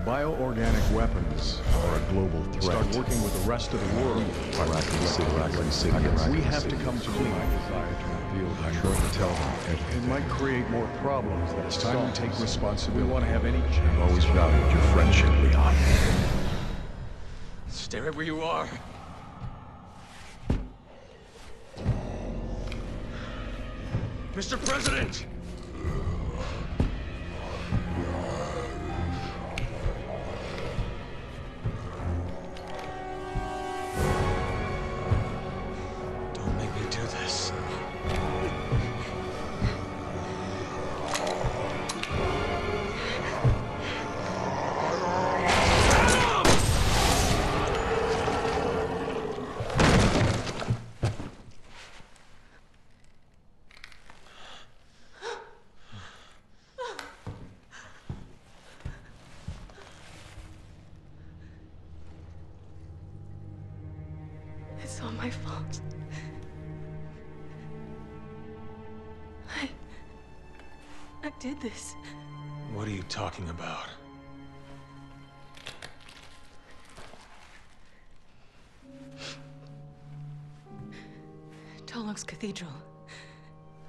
Bioorganic weapons are a global threat. Start working with the rest of the world. We have to come to my desire to reveal the truth. I'm going to tell them everything. It might create more problems than it's time we take responsibility. We want to have any chance. I've always valued your friendship, Leon. Stay right where you are. Mr. President! Don't make me do this. It's all my fault. I did this. What are you talking about? Tolok's Cathedral.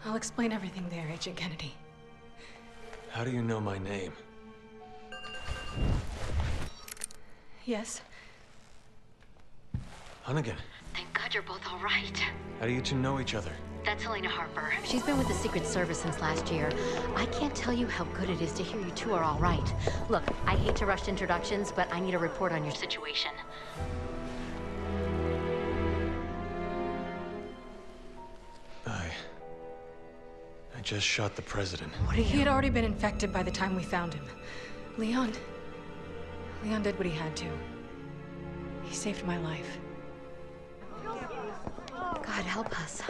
I'll explain everything there, Agent Kennedy. How do you know my name? Yes? Hunnigan, Thank God you're both all right. how do you two know each other? That's Helena Harper. She's been with the Secret Service since last year. I can't tell you how good it is to hear you two are all right. Look, I hate to rush introductions, but I need a report on your situation. I just shot the president. What are you? He had already been infected by the time we found him. Leon did what he had to. He saved my life. God help us.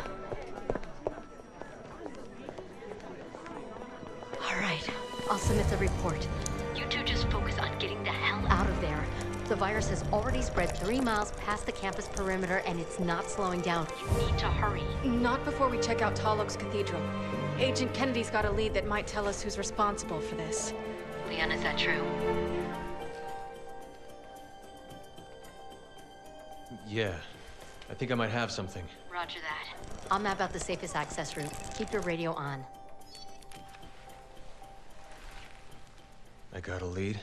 All right, I'll submit the report. You two just focus on getting the hell out of there. The virus has already spread 3 miles past the campus perimeter, and it's not slowing down. You need to hurry. Not before we check out Tolok's Cathedral. Agent Kennedy's got a lead that might tell us who's responsible for this. Leon, is that true? Yeah, I think I might have something. Roger that. I'll map out the safest access route. Keep your radio on. I got a lead?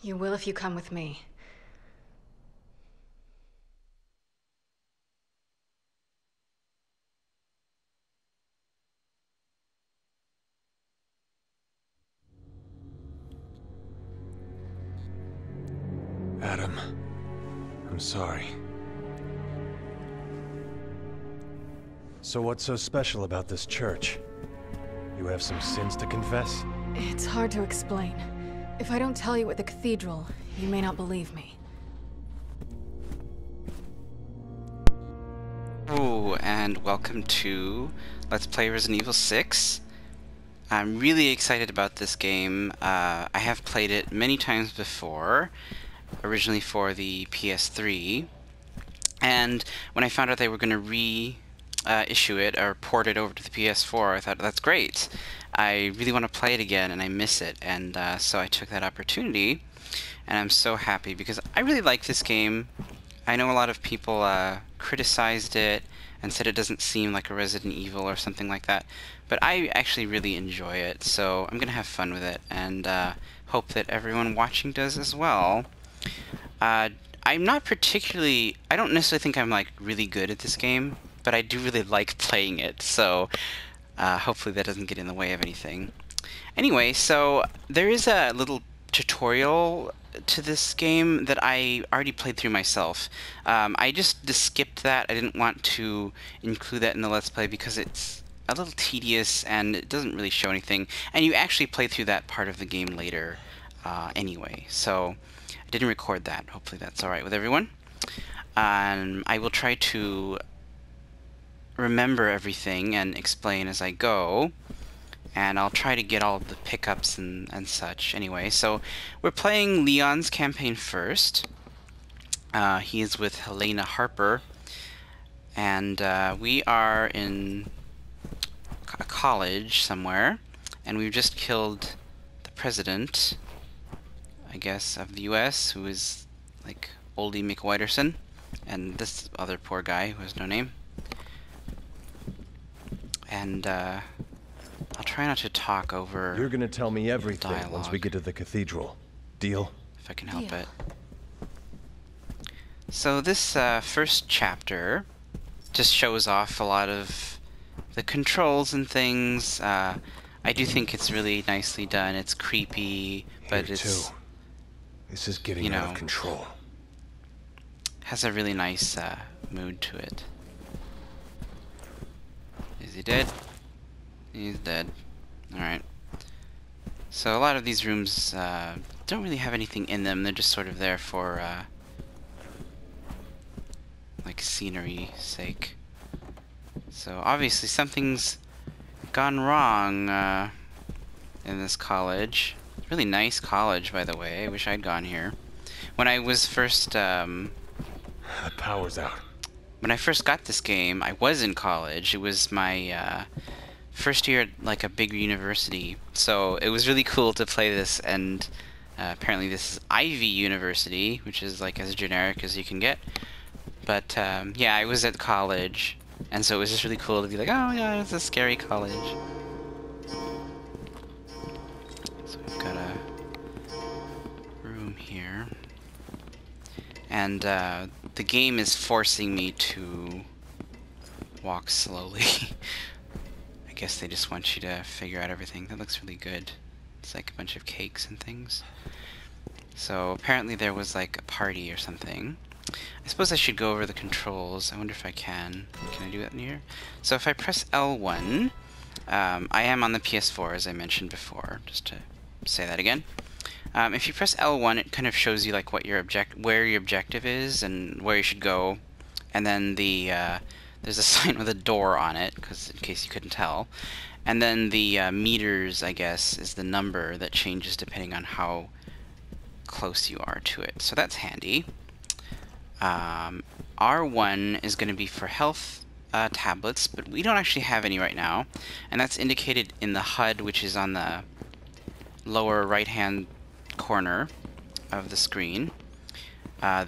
You will if you come with me. Adam, I'm sorry. So what's so special about this church? You have some sins to confess? It's hard to explain. If I don't tell you at the cathedral, you may not believe me. Hello, and welcome to Let's Play Resident Evil 6. I'm really excited about this game. I have played it many times before, originally for the PS3, and when I found out they were going to reissue it or port it over to the PS4, I thought, that's great. I really want to play it again, and I miss it, and so I took that opportunity, and I'm so happy because I really like this game. I know a lot of people criticized it and said it doesn't seem like a Resident Evil or something like that, but I actually really enjoy it, so I'm gonna have fun with it, and hope that everyone watching does as well. I'm not particularly, I don't necessarily think I'm like really good at this game, but I do really like playing it, so hopefully that doesn't get in the way of anything. Anyway, so there is a little tutorial to this game that I already played through myself. I just skipped that. I didn't want to include that in the Let's Play because it's a little tedious and it doesn't really show anything. And you actually play through that part of the game later anyway. So I didn't record that. Hopefully that's alright with everyone. I will try to remember everything and explain as I go. And I'll try to get all the pickups and such. Anyway, so we're playing Leon's campaign first. He is with Helena Harper. And we are in a college somewhere. And we've just killed the president. I guess, of the US, who is like Oldy McWhiterson, and this other poor guy who has no name. And I'll try not to talk over. You're gonna tell me everything dialogue. once we get to the cathedral. Deal? If I can help Deal. it. So this first chapter just shows off a lot of the controls and things. I do think it's really nicely done. It's creepy, but Here it's too. This is getting you out know, of control. has a really nice mood to it. Is he dead? He's dead. Alright. So a lot of these rooms don't really have anything in them. They're just sort of there for like scenery sake. So obviously something's gone wrong in this college. Really nice college, by the way. I wish I'd gone here. When I was first The power's out. when I first got this game, I was in college. It was my first year at like a big university, so it was really cool to play this. And apparently this is Ivy University, which is like as generic as you can get. But yeah, I was at college, and so it was just really cool to be like, oh yeah, it's a scary college. So we've got a room here, and the game is forcing me to walk slowly. I guess they just want you to figure out everything. That looks really good. It's like a bunch of cakes and things. So apparently there was like a party or something. I suppose I should go over the controls. I wonder if I can. Can I do that in here? So if I press L1, I am on the PS4 as I mentioned before, just to say that again. If you press L1, it kind of shows you like what your where your objective is and where you should go, and then there's a sign with a door on it, because in case you couldn't tell, and then the meters, I guess, is the number that changes depending on how close you are to it. So that's handy. R1 is going to be for health tablets, but we don't actually have any right now, and that's indicated in the HUD, which is on the lower right hand corner of the screen. Well,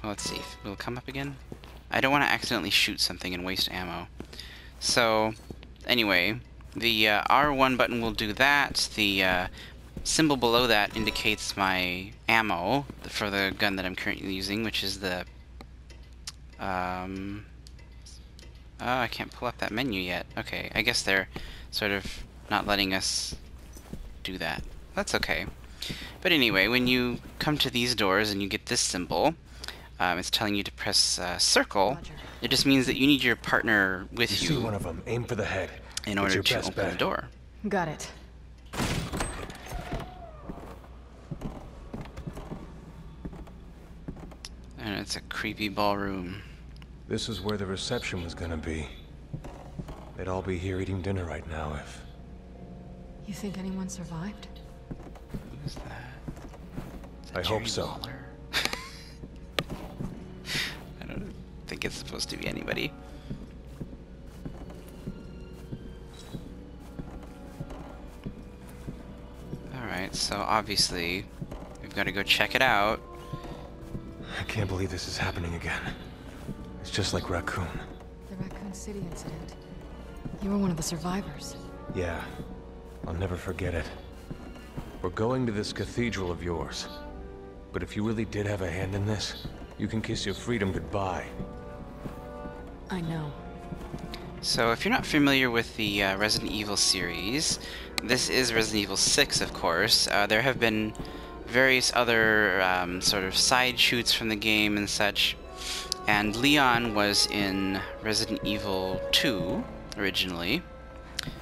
let's see, will it come up again? I don't want to accidentally shoot something and waste ammo. So anyway, the R1 button will do that. The symbol below that indicates my ammo for the gun that I'm currently using, which is the oh, I can't pull up that menu yet. Okay, I guess they're sort of not letting us do that. That's okay. But anyway, when you come to these doors and you get this symbol, it's telling you to press circle. Roger. It just means that you need your partner with You see you one of them, aim for the head. in It's order your to best open the bet. door. Got it. And it's a creepy ballroom. This is where the reception was gonna be. They'd all be here eating dinner right now if... You think anyone survived? Who's that? Is that I hope Jerry so. Lawler? I don't think it's supposed to be anybody. Alright, so obviously we've got to go check it out. I can't believe this is happening again. It's just like Raccoon. The Raccoon City incident. You were one of the survivors. Yeah, I'll never forget it. We're going to this cathedral of yours. But if you really did have a hand in this, you can kiss your freedom goodbye. I know. So if you're not familiar with the Resident Evil series, this is Resident Evil 6, of course. There have been various other sort of side shoots from the game and such. And Leon was in Resident Evil 2 originally.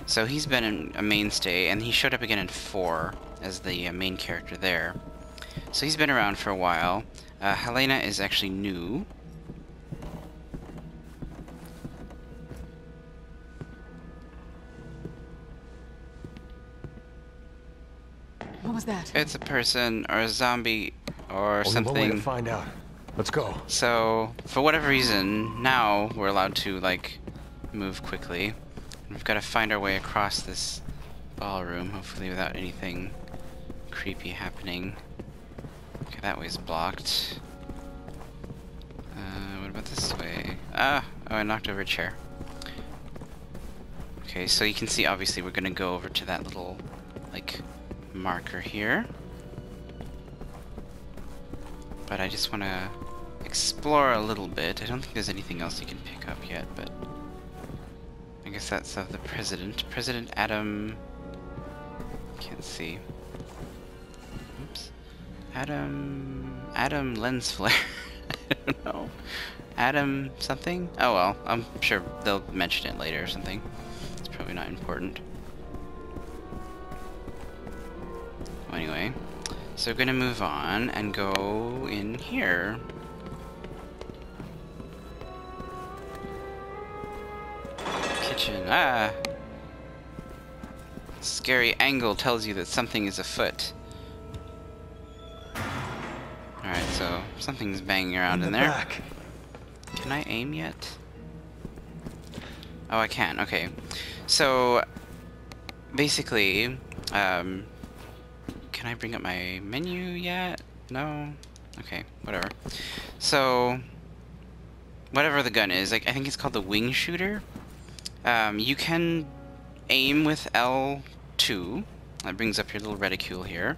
So he's been a mainstay, and he showed up again in 4 as the main character there. So he's been around for a while. Helena is actually new. What was that? It's a person or a zombie or Only one way to something. find out. Let's go. So, for whatever reason, now we're allowed to, like, move quickly. We've got to find our way across this ballroom, hopefully without anything creepy happening. Okay, that way's blocked. What about this way? Oh, I knocked over a chair. Okay, so you can see, obviously, we're gonna go over to that little, like, marker here. But I just want to explore a little bit. I don't think there's anything else you can pick up yet, but I guess that's of the President. President Adam... Can't see. Oops. Adam lens flare. I don't know. Adam something? Oh well, I'm sure they'll mention it later or something. It's probably not important. Well, anyway, so we're gonna move on and go in here. Kitchen. Ah! Scary angle tells you that something is afoot. Alright, so something's banging around in there. Back. Can I aim yet? Oh, I can. Okay. So, basically, can I bring up my menu yet? No? Okay, whatever. So, whatever the gun is, like, I think it's called the wing shooter. You can aim with L2. That brings up your little reticule here.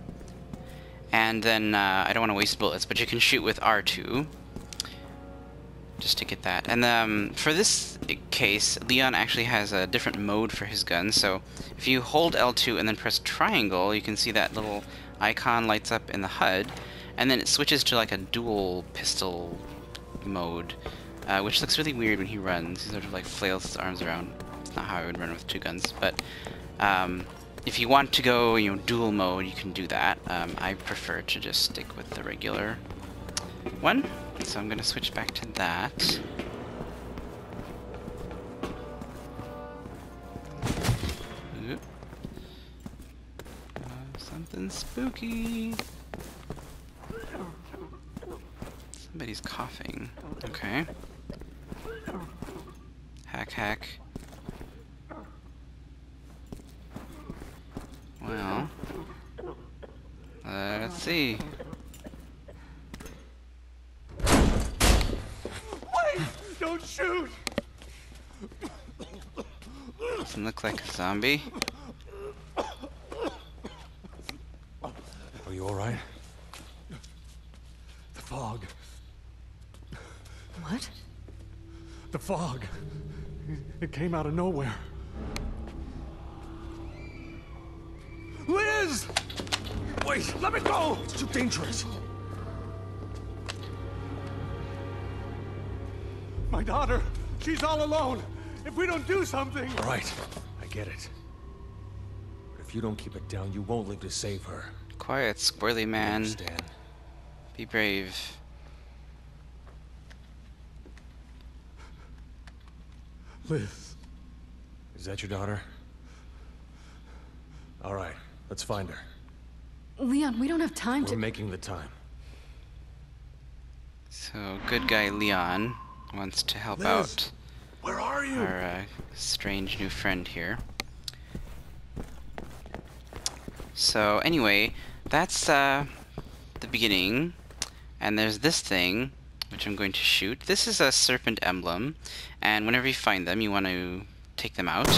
And then, I don't want to waste bullets, but you can shoot with R2. Just to get that. And for this case, Leon actually has a different mode for his gun. So if you hold L2 and then press triangle, you can see that little icon lights up in the HUD. And then it switches to like a dual pistol mode, which looks really weird when he runs. He sort of like flails his arms around. It's not how I would run with two guns. But if you want to go, dual mode, you can do that. I prefer to just stick with the regular one. So I'm going to switch back to that. Oop. Something spooky. Somebody's coughing. Okay. Hack, hack. Well, let's see. Don't shoot! Doesn't look like a zombie. Are you alright? The fog. What? The fog. It came out of nowhere. Liz! Wait, let me go! It's too dangerous. My daughter, she's all alone. If we don't do something... All right, I get it. But if you don't keep it down, you won't live to save her. Quiet, squirrely man. Understand? Be brave. Liz. Is that your daughter? All right, let's find her. Leon, we don't have time We're making the time. So, good guy Leon wants to help Liz, out where are you? our strange new friend here. So, anyway, that's the beginning. And there's this thing, which I'm going to shoot. This is a serpent emblem, and whenever you find them, you want to take them out,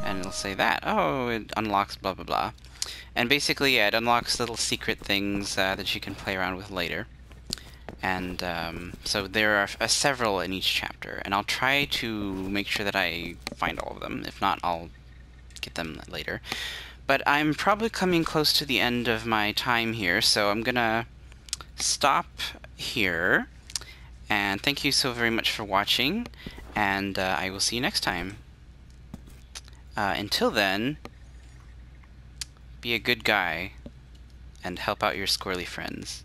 and it'll say that. Oh, it unlocks blah blah blah. And basically, yeah, it unlocks little secret things that you can play around with later. And so there are several in each chapter, and I'll try to make sure that I find all of them. If not, I'll get them later. But I'm probably coming close to the end of my time here, so I'm gonna stop here. And thank you so very much for watching, and I will see you next time. Until then, be a good guy and help out your squirrely friends.